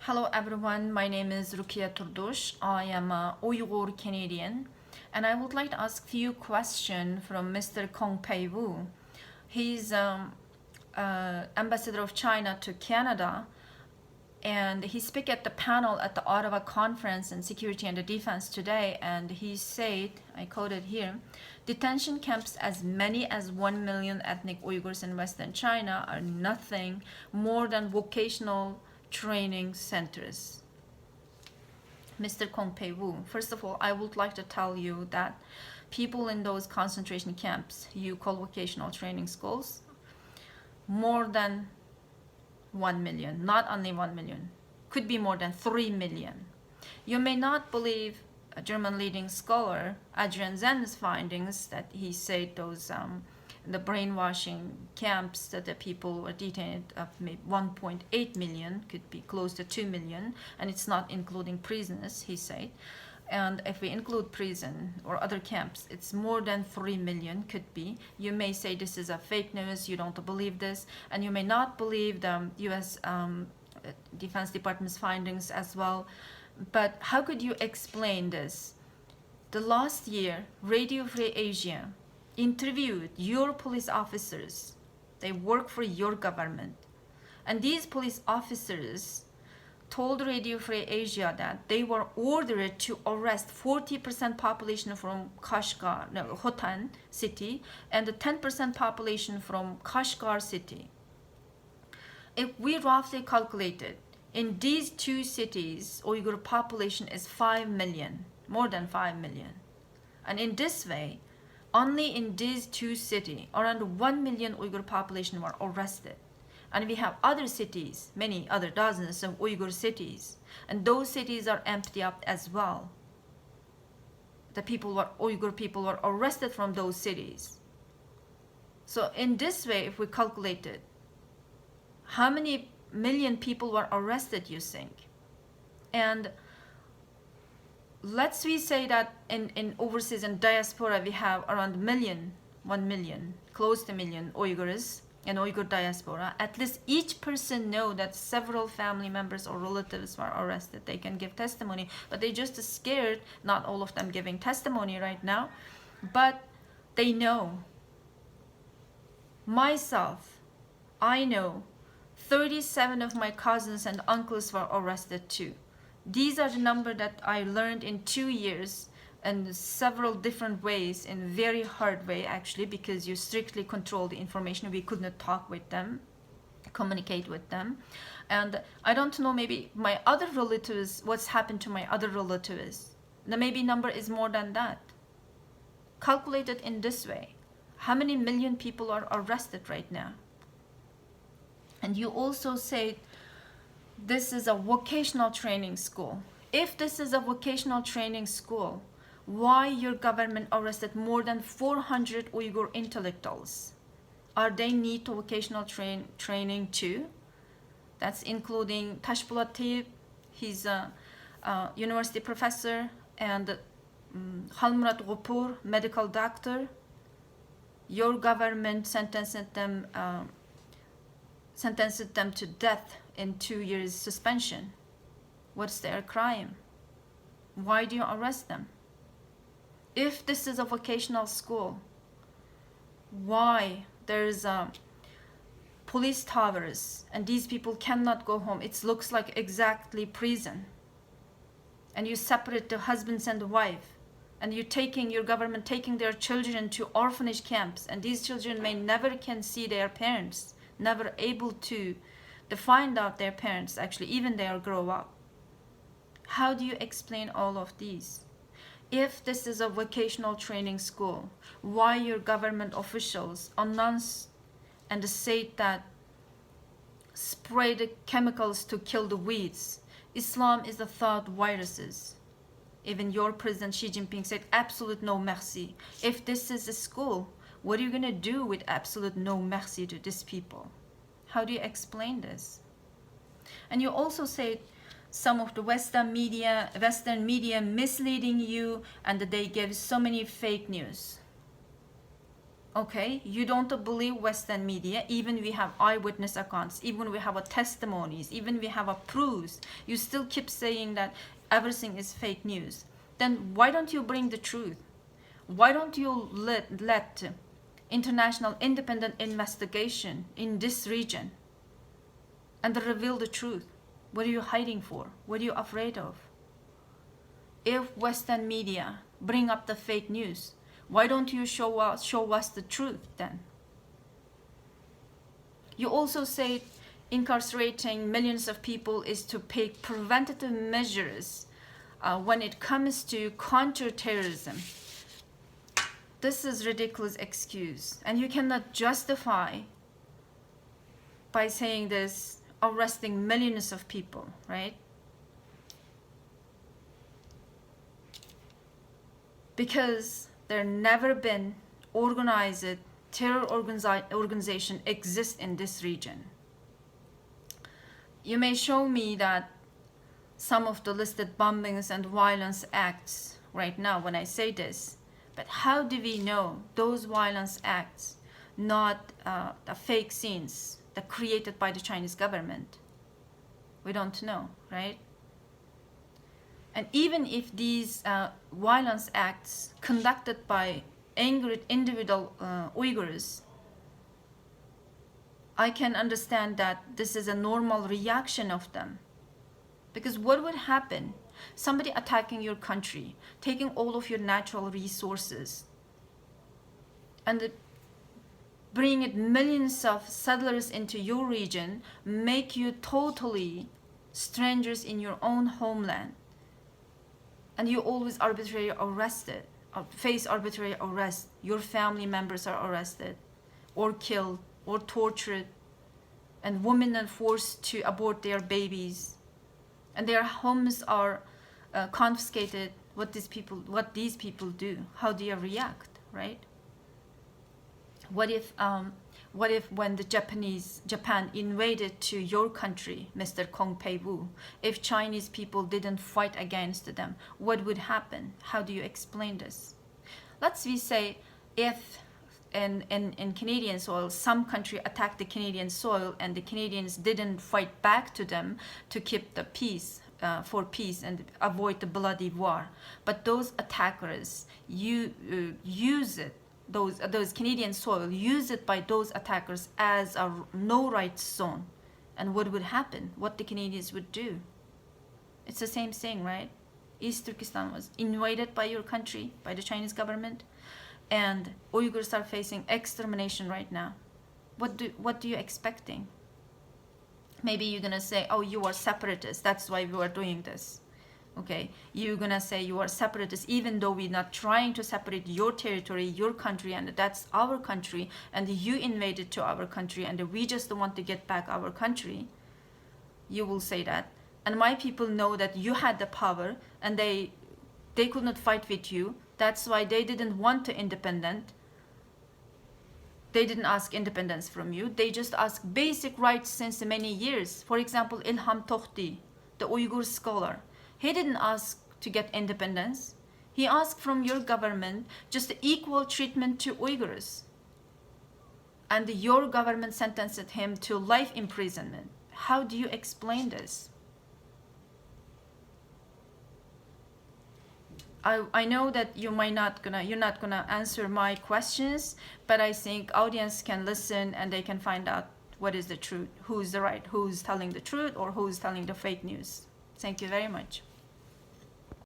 Hello everyone, my name is Rukia Turdush. I am a Uyghur Canadian and I would like to ask few questions from Mr. Cong Wu. He's ambassador of China to Canada, and he spoke at the panel at the Ottawa Conference on Security and Defense today, and he said, I quote it here, detention camps as many as 1 million ethnic Uyghurs in Western China are nothing more than vocational training centers. Mr. Cong Wu, first of all, I would like to tell you that people in those concentration camps you call vocational training schools, more than 1 million, not only 1 million, could be more than 3 million. You may not believe a German leading scholar, Adrian Zen's findings that he said those the brainwashing camps that the people were detained of maybe 1.8 million, could be close to 2 million, and it's not including prisoners, he said. And if we include prison or other camps, it's more than 3 million, could be. You may say this is a fake news, you don't believe this, and you may not believe the US Defense Department's findings as well. But how could you explain this? The last year, Radio Free Asia interviewed your police officers. They work for your government. And these police officers told Radio Free Asia that they were ordered to arrest 40% population from Hotan city and the 10% population from Kashgar city. If we roughly calculated, in these two cities, Uyghur population is 5 million, more than 5 million. And in this way, only in these two cities, around 1 million Uyghur population were arrested. And we have other cities, many other dozens of Uyghur cities, and those cities are empty up as well. Uyghur people were arrested from those cities. So in this way, if we calculated, how many million people were arrested, you think? And let's we say that in overseas and diaspora we have around 1 million, close to 1 million Uyghurs and Uyghur diaspora. At least each person know that several family members or relatives were arrested. They can give testimony, but they just scared, not all of them giving testimony right now, but they know. Myself, I know 37 of my cousins and uncles were arrested too. These are the number that I learned in 2 years in several different ways, in very hard way actually, because you strictly control the information. We could not talk with them, communicate with them. And I don't know, maybe my other relatives, what's happened to my other relatives. Now maybe number is more than that. Calculated in this way, how many million people are arrested right now? And you also say this is a vocational training school. If this is a vocational training school, why your government arrested more than 400 Uyghur intellectuals? Are they need to vocational training too? That's including Tashbulatib, he's a university professor, and Halmurat Gopur, medical doctor. Your government sentenced them to death in 2 years suspension. What's their crime? Why do you arrest them? If this is a vocational school, why there's police towers and these people cannot go home? It looks like exactly prison. And you separate the husbands and the wife, and your government taking their children to orphanage camps, and these children may never can see their parents, never able to find out their parents actually, even they grow up. How do you explain all of these? If this is a vocational training school, why your government officials announce and say that spray the chemicals to kill the weeds? Islam is the thought viruses. Even your President Xi Jinping said absolute no merci. If this is a school, what are you going to do with absolute no merci to these people? How do you explain this? And you also say some of the Western media misleading you, and that they give so many fake news. Okay, you don't believe Western media, even we have eyewitness accounts, even we have a testimonies, even we have a proofs. You still keep saying that everything is fake news. Then why don't you bring the truth? Why don't you let international independent investigation in this region and reveal the truth? What are you hiding for? What are you afraid of? If Western media bring up the fake news, why don't you show us the truth then? You also say incarcerating millions of people is to take preventative measures when it comes to counterterrorism. This is ridiculous excuse, and you cannot justify by saying this arresting millions of people, right? Because there never been organized terror organization exist in this region. You may show me that some of the listed bombings and violence acts right now when I say this, but how do we know those violence acts not the fake scenes that created by the Chinese government? We don't know, right? And even if these violence acts conducted by angry individual Uyghurs, I can understand that this is a normal reaction of them. Because what would happen? Somebody attacking your country, taking all of your natural resources, and bringing millions of settlers into your region, make you totally strangers in your own homeland. And you always arbitrarily arrested, or face arbitrary arrest. Your family members are arrested, or killed, or tortured, and women are forced to abort their babies, and their homes are confiscated. What these people do? How do you react, right? What if when the Japan invaded to your country, Mr. Cong, if Chinese people didn't fight against them, what would happen? How do you explain this? Let's say if in Canadian soil, some country attacked the Canadian soil and the Canadians didn't fight back to them to keep the peace, for peace and avoid the bloody war. But those attackers use it. Those Canadian soil, use it by those attackers as a no-rights zone. And what would happen? What the Canadians would do? It's the same thing, right? East Turkestan was invaded by your country, by the Chinese government, and Uyghurs are facing extermination right now. What do you expecting? Maybe you're gonna say, oh, you are separatists, that's why we are doing this. Okay, you're gonna say you are separatists, even though we're not trying to separate your territory, your country, and that's our country, and you invaded to our country, and we just want to get back our country. You will say that, and my people know that you had the power, and they could not fight with you. That's why they didn't want to independent. They didn't ask independence from you. They just asked basic rights since many years. For example, Ilham Tohti, the Uyghur scholar, he didn't ask to get independence. He asked from your government just equal treatment to Uyghurs. And your government sentenced him to life imprisonment. How do you explain this? I know that you're not gonna answer my questions, but I think audience can listen and they can find out what is the truth, who's telling the truth or who's telling the fake news. Thank you very much.